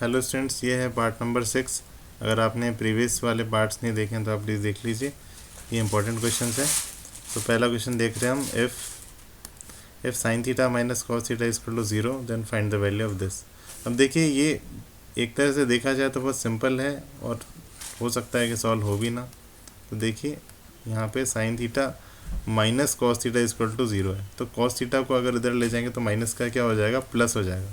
Hello students, ये है part number 6। अगर आपने प्रीवियस वाले पार्ट्स नहीं देखे हैं तो आप प्लीज़ देख लीजिए, ये इंपॉर्टेंट क्वेश्चन है। तो पहला क्वेश्चन देख रहे हैं हम, if sine theta minus cos theta equal to 0 then find the value of this. अब देखिए, ये एक तरह से देखा जाए तो बहुत सिंपल है और हो सकता है कि सॉल्व हो भी ना। तो देखिए यहाँ पे sine theta minus cos theta equal to 0 है, तो कॉस थीटा को अगर इधर ले जाएंगे तो माइनस का क्या हो जाएगा, प्लस हो जाएगा,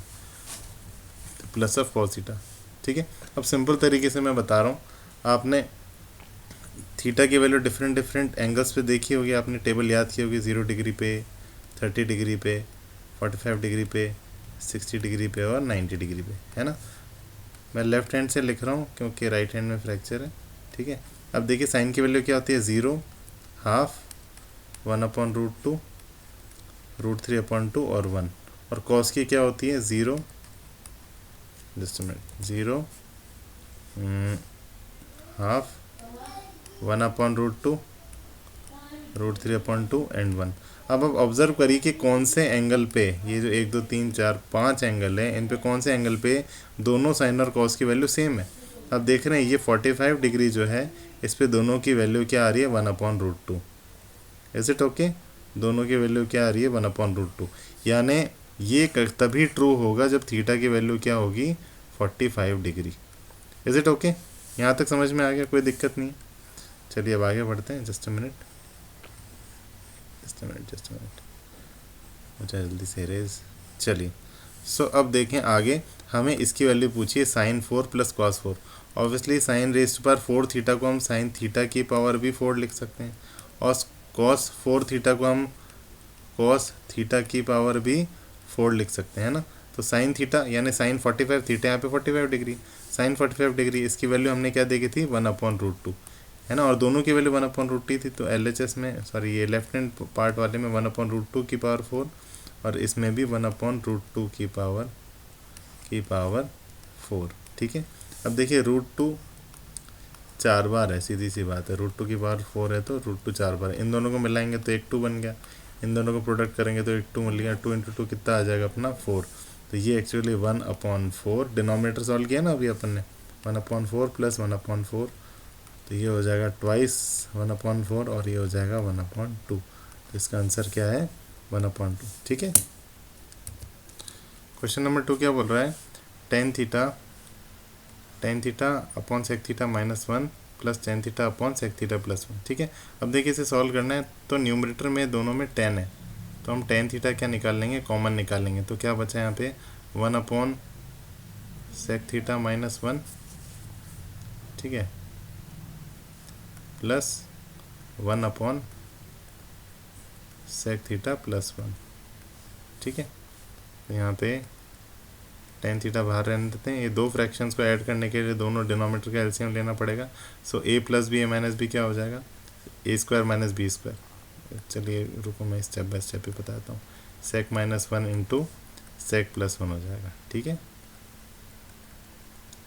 प्लस ऑफ कॉस थीटा। ठीक है, अब सिंपल तरीके से मैं बता रहा हूँ, आपने थीटा की वैल्यू डिफरेंट डिफरेंट एंगल्स पे देखी होगी, आपने टेबल याद की होगी, 0 डिग्री पे, 30 डिग्री पे, 45 डिग्री पे, 60 डिग्री पे और 90 डिग्री पे, है ना। मैं लेफ्ट हैंड से लिख रहा हूँ क्योंकि राइट हैंड में फ्रैक्चर है। ठीक है, अब देखिए साइन की वैल्यू क्या होती है, 0, हाफ, 1/√2, √3/2 और 1। और कॉस की क्या होती है, 0, जस्ट मिनट, 0, हाफ, 1/√2, √3/2 एंड 1। अब आप ऑब्जर्व करिए कि कौन से एंगल पे, ये जो 1 2 3 4 5 एंगल है, इन पे कौन से एंगल पे दोनों साइन और कॉस की वैल्यू सेम है। अब देख रहे हैं ये 45 डिग्री जो है, इस पे दोनों की वैल्यू क्या आ रही है, 1/√2। इज इट ओके, दोनों की वैल्यू क्या आ रही है, 1/√2। यानी ये तभी ट्रू होगा जब थीटा की वैल्यू क्या होगी, 45 डिग्री। इज इट ओके, यहाँ तक समझ में आ गया, कोई दिक्कत नहीं। चलिए अब आगे बढ़ते हैं, जस्ट अ मिनट, मुझे जल्दी से रेज। चलिए, सो अब देखें आगे, हमें इसकी वैल्यू पूछिए sine 4 plus cos 4। Obviously sine rest पर 4 थीटा को हम साइन थीटा की पावर भी 4 लिख सकते हैं, और कॉस 4 थीटा को हम कॉस थीटा की पावर भी 4 लिख सकते हैं ना। तो साइन थीटा यानी साइन 45, थीटा यहाँ पे 45 डिग्री, साइन 45 डिग्री, इसकी वैल्यू हमने क्या देखी थी, 1/√2, है ना। और दोनों की वैल्यू 1/√2 थी, तो LHS में, सॉरी ये लेफ्ट हैंड पार्ट वाले में 1/√2 की पावर 4, और इसमें भी 1/√2 की पावर 4। ठीक है, अब देखिए √2 4 बार है, सीधी सी बात है, √2 की पावर 4 है तो √2 4 बार है। इन दोनों को मिलाएंगे तो 1 2 बन गया, इन दोनों को प्रोडक्ट करेंगे तो 1 2 मिल गया, 2 × 2 कितना आ जाएगा अपना, 4। तो ये एक्चुअली 1/4, डिनोमिनेटर सॉल्व किया ना अभी अपन ने, 1/4 प्लस 1/4, तो ये हो जाएगा ट्वाइस 1/4 और ये हो जाएगा 1/2। तो इसका आंसर क्या है, 1/2। ठीक है, क्वेश्चन नंबर 2 क्या बोल रहा है, tan theta upon sec theta -1 plus tan theta upon sec theta +1। ठीक है, अब देखिए इसे सॉल्व करना है, तो न्यूमरेटर में दोनों में 10 है, तो हम टेन थीटा क्या निकाल लेंगे, कॉमन निकाल लेंगे। तो क्या बचा यहाँ पे, 1/सेक थीटा -1, ठीक है, प्लस 1/सेक थीटा +1। ठीक है, तो यहाँ पे टेन थीटा बाहर रहने देते हैं, ये दो फ्रैक्शंस को ऐड करने के लिए दोनों डिनोमिनेटर का एलसीएम लेना पड़ेगा। सो a + b a - b क्या हो जाएगा, a² - b²। चलिए रुको, मैं स्टेप बाय स्टेप ही बताता हूँ। सेक -1 इंटू सेक +1 हो जाएगा। ठीक है,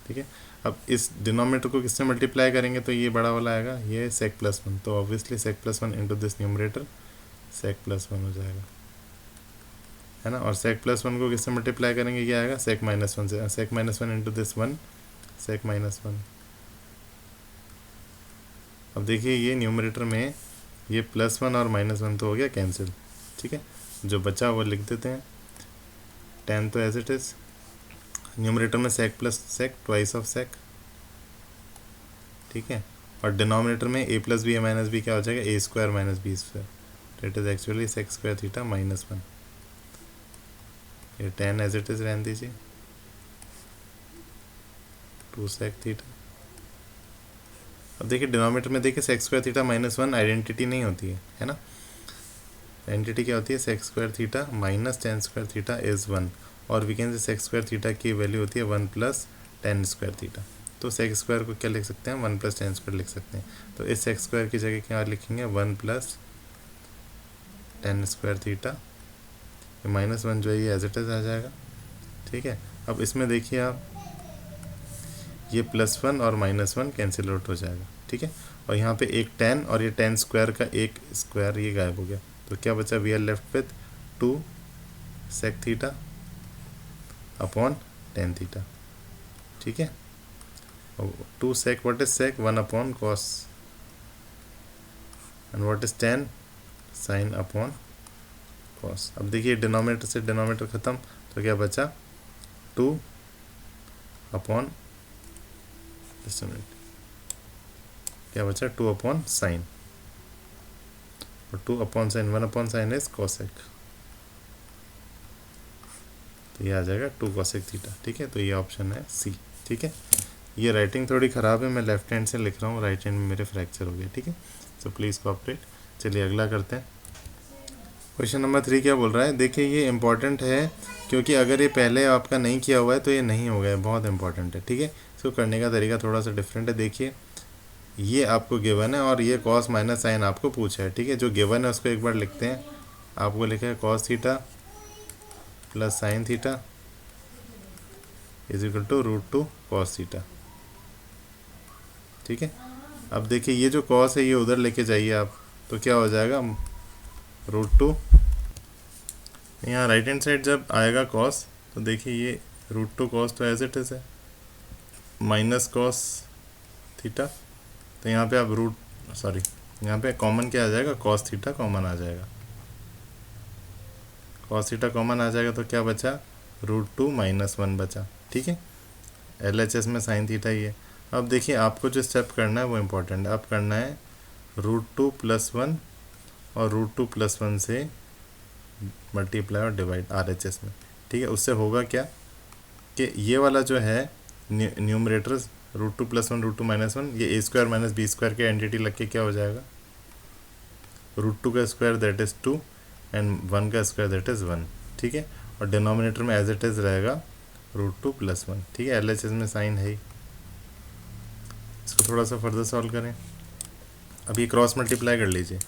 ठीक है, अब इस डिनोमिनेटर को किससे मल्टीप्लाई करेंगे तो ये बड़ा वाला आएगा, ये सेक +1, तो obviously sec +1 into this numerator sec +1 हो जाएगा, है ना। और सेक +1 को किससे मल्टीप्लाई करेंगे, क्या आएगा, सेक -1 से, सेक -1 इंटू दिस 1 सेक -1। अब देखिए ये न्यूमरेटर में ये +1 और -1 तो हो गया कैंसिल। ठीक है, जो बचा वो लिख देते हैं, 10 तो एज इट इज़, न्यूमरेटर में sec plus sec, twice of sec. ठीक है, और डिनोमिनेटर में a + b a - b क्या हो जाएगा, a² - b², it is actually sec² theta -1। ये 10 एज इट इज़ रहने दीजिए, 2 सेक थीटा। अब देखिए डिनोमिनेटर में देखिए sec² थीटा -1 आइडेंटिटी नहीं होती है ना। आइडेंटिटी क्या होती है, sec² theta -tan² theta is 1, और we can say sec² theta की वैल्यू होती है 1 + tan² थीटा। तो sec² को क्या लिख सकते हैं, 1 + tan² लिख सकते हैं। तो इस sec² की जगह क्या लिखेंगे, 1 + tan² थीटा, -1 जो है ये एज इट इज़ आ जाएगा। ठीक है, अब इसमें देखिए आप, ये +1 और -1 कैंसिल आउट हो जाएगा। ठीक है, और यहाँ पे एक 10 और ये tan² का एक स्क्वायर ये गायब हो गया, तो क्या बचा, we are left with 2 sec theta upon tan theta. ठीक है। 2 sec, what is sec? 1 upon cos, and what is tan? sin upon cos। अब देखिए डिनोमिनेटर से डिनोमिनेटर खत्म, तो क्या बचा? 2 अपॉन, क्या बचा? 2 अपॉन साइन, और 2 upon sine, 1 upon sine is cosec, तो ये आ जाएगा 2 कोसेक थीटा। ठीक है, तो ये ऑप्शन है सी। ठीक है, ये राइटिंग थोड़ी ख़राब है, मैं लेफ्ट हैंड से लिख रहा हूँ, राइट हैंड में मेरे फ्रैक्चर हो गया। ठीक है, सो प्लीज़ कोऑपरेट। चलिए अगला करते हैं। क्वेश्चन नंबर 3 क्या बोल रहा है? देखिए ये इंपॉर्टेंट है, क्योंकि अगर ये पहले आपका नहीं किया हुआ है तो ये नहीं होगा, है बहुत इंपॉर्टेंट है। ठीक है, इसको करने का तरीका थोड़ा सा डिफरेंट है। देखिए ये आपको गिवन है और ये कॉस माइनस साइन आपको पूछा है। ठीक है, जो गिवन है उसको एक बार लिखते हैं। आपको लिखा है cos theta plus sine theta is equal to √2 cos theta. ठीक है, अब देखिए ये जो कॉस है ये उधर लेके जाइए आप, तो क्या हो जाएगा? √2, यहाँ राइट हैंड साइड जब आएगा कॉस, तो देखिए ये √2 कॉस तो एज इट इज़ है, माइनस कॉस थीटा, तो यहाँ पे आप यहाँ पे कॉमन क्या आ जाएगा? कॉस थीटा कॉमन आ जाएगा, कॉस थीटा कॉमन आ जाएगा, तो क्या बचा? √2 - 1 बचा। ठीक है, LHS में साइन थीटा ही है। अब देखिए आपको जो स्टेप करना है वो इम्पोर्टेंट है। अब करना है √2 + 1 और √2 + 1 से मल्टीप्लाई और डिवाइड RHS में। ठीक है, उससे होगा क्या कि ये वाला जो है न्यूमरेटर √2 + 1 √2 - 1, ये a² - b² के एंटिटी लग के क्या हो जाएगा? √2 का स्क्वायर दैट इज़ 2 एंड 1 का स्क्वायर दैट इज़ 1। ठीक है, और डिनोमिनेटर में एज इट इज़ रहेगा √2 + 1। ठीक है, LHS में साइन है ही। इसको थोड़ा सा फर्दर सॉल्व करें। अब ये क्रॉस मल्टीप्लाई कर लीजिए,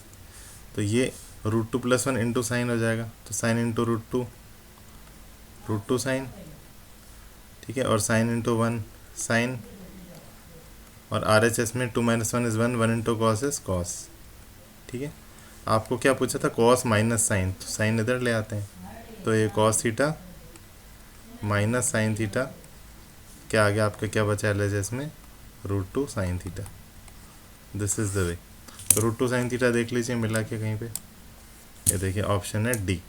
तो ये √2 + 1 इंटू साइन हो जाएगा, तो साइन इंटू √2 साइन। ठीक है, और साइन इंटू 1 साइन, और RHS में 2 - 1 is 1, 1 into cos is cos. ठीक है, आपको क्या पूछा था? कॉस माइनस साइन, तो साइन इधर ले आते हैं, तो ये cos theta minus sine theta, क्या आ गया आपका? क्या बचा LHS में? √2 sine theta. This is the way. √2 sine theta देख लीजिए मिला के कहीं पे, ये देखिए ऑप्शन है डी।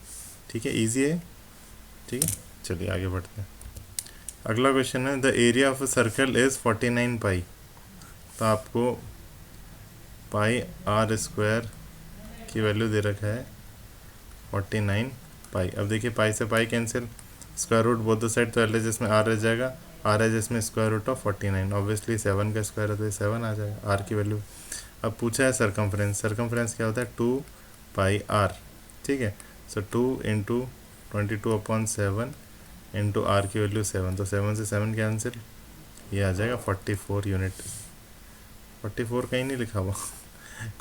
ठीक है, इजी है। ठीक है, चलिए आगे बढ़ते हैं। अगला क्वेश्चन है the area of a circle is 49 पाई। तो आपको पाई r² की वैल्यू दे रखा है 49 पाई। अब देखिए पाई से pi cancel, square root both the side, तो LHS में r रह जाएगा, RHS में स्क्वायर रूट ऑफ 49, ऑब्वियसली 7 का स्क्वायर है तो 7 आ जाएगा r की वैल्यू। अब पूछा है सरकमफ्रेंस, सरकमफ्रेंस क्या होता है? 2 पाई r। ठीक है, सो 2 × 22/7 इंटू r की वैल्यू 7, तो 7 से 7 कैंसिल, ये आ जाएगा 44 यूनिट। 44 कहीं नहीं लिखा हुआ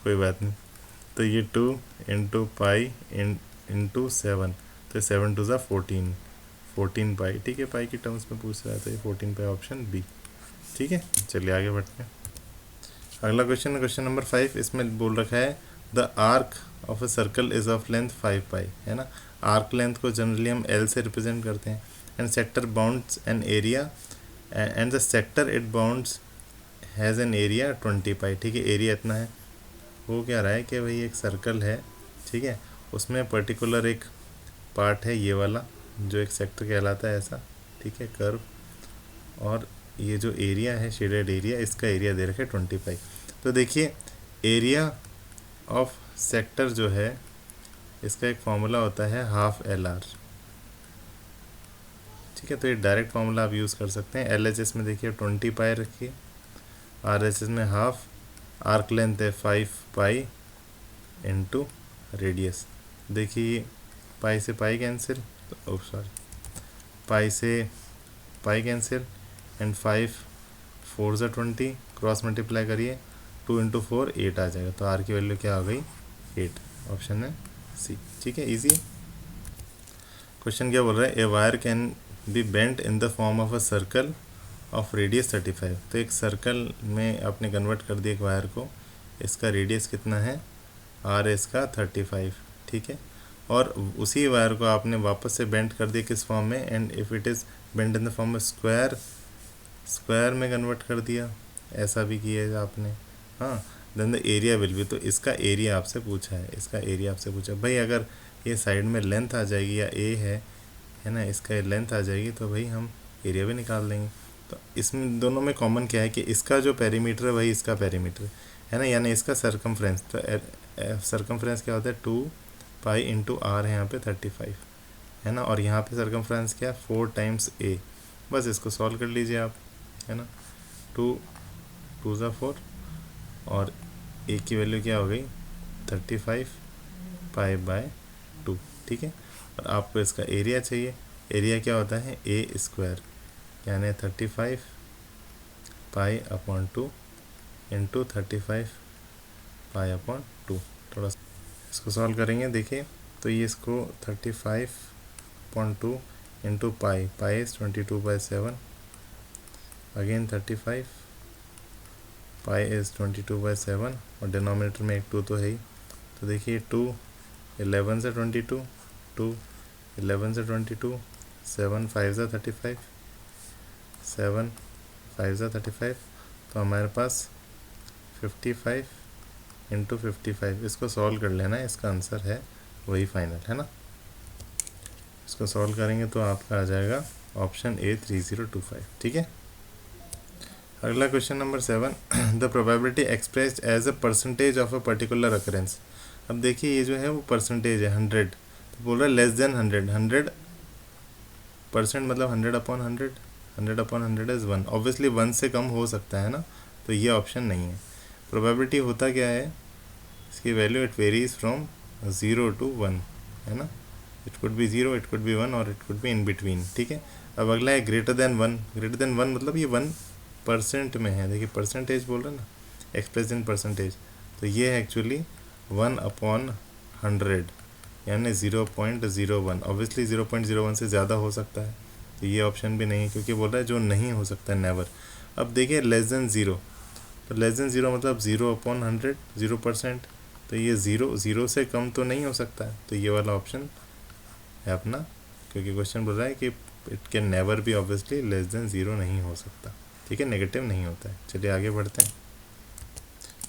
कोई बात नहीं, तो ये 2 × पाई इंटू 7, तो 7 2 ज़ा 14 पाई। ठीक है, पाई की टर्म्स में पूछ रहा है, तो ये 14 पाई ऑप्शन बी। ठीक है, चलिए आगे बढ़ते हैं। अगला क्वेश्चन है क्वेश्चन नंबर 5। इसमें बोल रखा है the arc of a circle is of length 5 पाई, है ना। आर्क लेंथ को जनरली हम L से रिप्रेजेंट करते हैं, and sector bounds an area, and the sector it bounds has an area 20 पाई। ठीक है, एरिया इतना है। वो क्या रहा है कि भाई एक सर्कल है, ठीक है, उसमें पर्टिकुलर एक पार्ट है ये वाला जो एक सेक्टर कहलाता है ऐसा, ठीक है, कर्व, और ये जो एरिया है शेडेड एरिया, इसका एरिया दे रखा है 20 पाई। तो देखिए एरिया ऑफ सेक्टर जो है इसका एक फॉर्मूला होता है ½ LR। ठीक है, तो ये डायरेक्ट फार्मूला आप यूज़ कर सकते हैं। LHS में देखिए 20 पाई रखिए, RHS में हाफ, आर्क लेंथ है 5 पाई इंटू रेडियस। देखिए पाई से पाई कैंसिल, तो पाई से पाई कैंसिल, एंड 5 4 ज़ा 20, क्रॉस मल्टीप्लाई करिए, 2 × 4 8 आ जाएगा, तो आर की वैल्यू क्या आ गई? 8। ऑप्शन है सी। ठीक है, इजी है। क्वेश्चन क्या बोल रहा है? A wire can be bent in the form of a circle of radius 35। तो एक सर्कल में आपने कन्वर्ट कर दिया एक वायर को, इसका रेडियस कितना है? R है इसका 35। ठीक है, और उसी वायर को आपने वापस से बेंड कर दिया किस फॉर्म में? And if it is bend in the form of square square में कन्वर्ट कर दिया, ऐसा भी किया आपने। हाँ, then the area will be, तो इसका एरिया आपसे पूछा है, इसका एरिया आपसे पूछा भाई। अगर ये साइड में लेंथ आ जाएगी या ए है ना, इसका लेंथ आ जाएगी तो भाई हम एरिया भी निकाल देंगे। तो इसमें दोनों में कॉमन क्या है कि इसका जो पेरीमीटर है वही इसका पेरीमीटर है ना, यानी इसका सरकमफ्रेंस। तो सरकमफ्रेंस क्या होता है, 2 पाई इंटू आर है यहाँ पे 35 है ना, और यहाँ पे सरकमफ्रेंस क्या है 4 टाइम्स ए। बस इसको सॉल्व कर लीजिए आप, है ना। 2 2 ज़ा 4 और ए की वैल्यू क्या हो गई 35 पाई बाय 2, ठीक है। और आपको इसका एरिया चाहिए, एरिया क्या होता है ए स्क्वायर, यानी 35 pi upon 2 into 35 pi upon 2। थोड़ा इसको सॉल्व करेंगे, देखिए तो ये इसको 35.2 into pi, pi is 22/7, again 35 pi is 22/7 और डिनोमिनेटर में एक 2 तो है ही। तो देखिए 2 11 से 22, 2 11 से 22, 7 5 ज़ा 35, 7 5 ज़ा 35, तो हमारे पास 55 इंटू 55, इसको सॉल्व कर लेना है, इसका आंसर है वही फाइनल, है ना। इसको सॉल्व करेंगे तो आपका आ जाएगा ऑप्शन ए 3025, ठीक है। अगला question number 7, the probability expressed as a percentage of a particular occurrence. अब देखिए ये जो है वो परसेंटेज है 100, तो बोल रहा है लेस देन 100, 100% मतलब 100/100, 100/100 इज़ 1, ऑब्वियसली 1 से कम हो सकता है ना, तो ये ऑप्शन नहीं है। प्रोबेबिलिटी होता क्या है, इसकी value it varies from 0 to 1, है ना। It could be 0, it could be 1 और it could be in between, ठीक है। अब अगला है ग्रेटर देन 1, ग्रेटर देन 1 मतलब ये 1% में है, देखिए परसेंटेज बोल रहे ना, एक्सप्रेस इन परसेंटेज, तो ये है एक्चुअली 1/100 यानी 0.01, ऑब्वियसली 0.01 से ज़्यादा हो सकता है, तो ये ऑप्शन भी नहीं है क्योंकि बोल रहा है जो नहीं हो सकता नेवर। अब देखिए लेस देन 0, तो लेस देन 0 मतलब 0/100, 0%, तो ये 0 से कम तो नहीं हो सकता है, तो ये वाला ऑप्शन है अपना, क्योंकि क्वेश्चन बोल रहा है कि it can never be, obviously less than 0 नहीं हो सकता, ठीक है, नेगेटिव नहीं होता है। चलिए आगे बढ़ते हैं।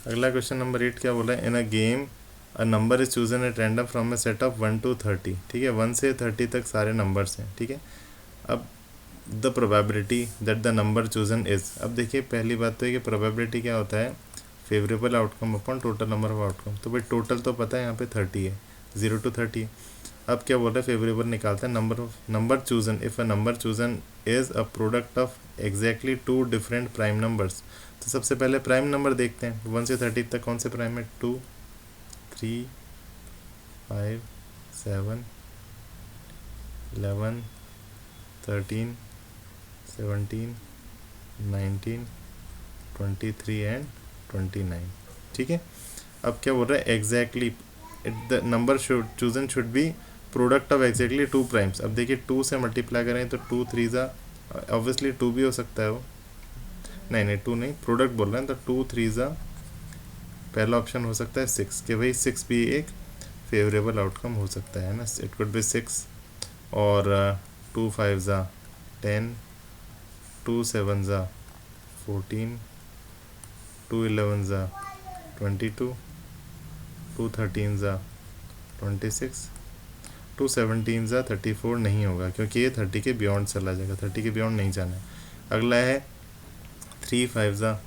अगला क्वेश्चन नंबर 8 क्या बोला है, in a game a number is chosen at random from a set of 1 to 30, ठीक है, 1 से 30 तक सारे नंबर्स हैं, ठीक है। अब the probability that the number chosen is, अब देखिए पहली बात तो है कि प्रोबेबिलिटी क्या होता है, favourable outcome upon total number of outcome, तो भाई टोटल तो पता है यहाँ पे 30 है, 0 to 30। अब क्या बोल रहा है, फेवरेबल निकालते हैं, number chosen, if a number chosen is a product of exactly 2 different prime numbers. तो सबसे पहले प्राइम नंबर देखते हैं, 1 से 30 तक कौन से प्राइम है, 2 3 5 7 11 13 17 19 23 एंड 29, ठीक है। अब क्या बोल रहा है, exactly the number chosen should be product of exactly 2 primes. अब देखिए 2 से मल्टीप्लाई करें तो 2 3 ज़ा, ऑब्वियसली 2 भी हो सकता है वो, नहीं 2 नहीं, प्रोडक्ट बोल रहे हैं, तो 2 3 ज़ा पहला ऑप्शन हो सकता है 6, कि भाई 6 भी एक फेवरेबल आउटकम हो सकता है ना, इट कुड बी 6, और 2 5 ज़ा 10, 2 7 ज़ा 14, 2 11 ज़ा 22, 2 13 ज़ा 26, 2 17 ज़ा 34 नहीं होगा क्योंकि ये 30 के बियॉन्ड चला जाएगा, 30 के बियॉन्ड नहीं जाना है। अगला है 3 5 ज़ा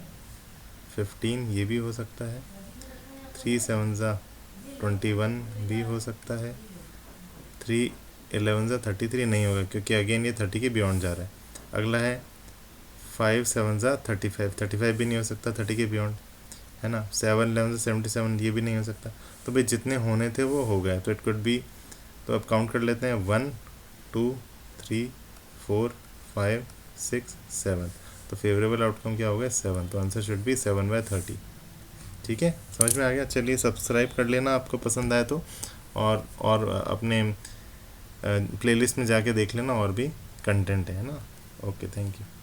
15, ये भी हो सकता है, 3 7 ज़ा 21 भी हो सकता है, 3 11 ज़ा 33 नहीं होगा क्योंकि अगेन ये 30 के बियॉन्ड जा रहा है। अगला है 5 7 ज़ा 35, 35 भी नहीं हो सकता 30 के बियॉन्ड, है ना। 7 11 ज़ा 77, ये भी नहीं हो सकता। तो भाई जितने होने थे वो हो गए, तो इट कुड बी, तो अब काउंट कर लेते हैं 1 2 3 4 5 6 7, तो फेवरेबल आउटकम क्या होगा 7, तो आंसर शुड बी 7/30, ठीक है। समझ में आ गया। चलिए सब्सक्राइब कर लेना आपको पसंद आए तो, और अपने प्लेलिस्ट में जाके देख लेना, और भी कंटेंट है ना। Okay, thank you.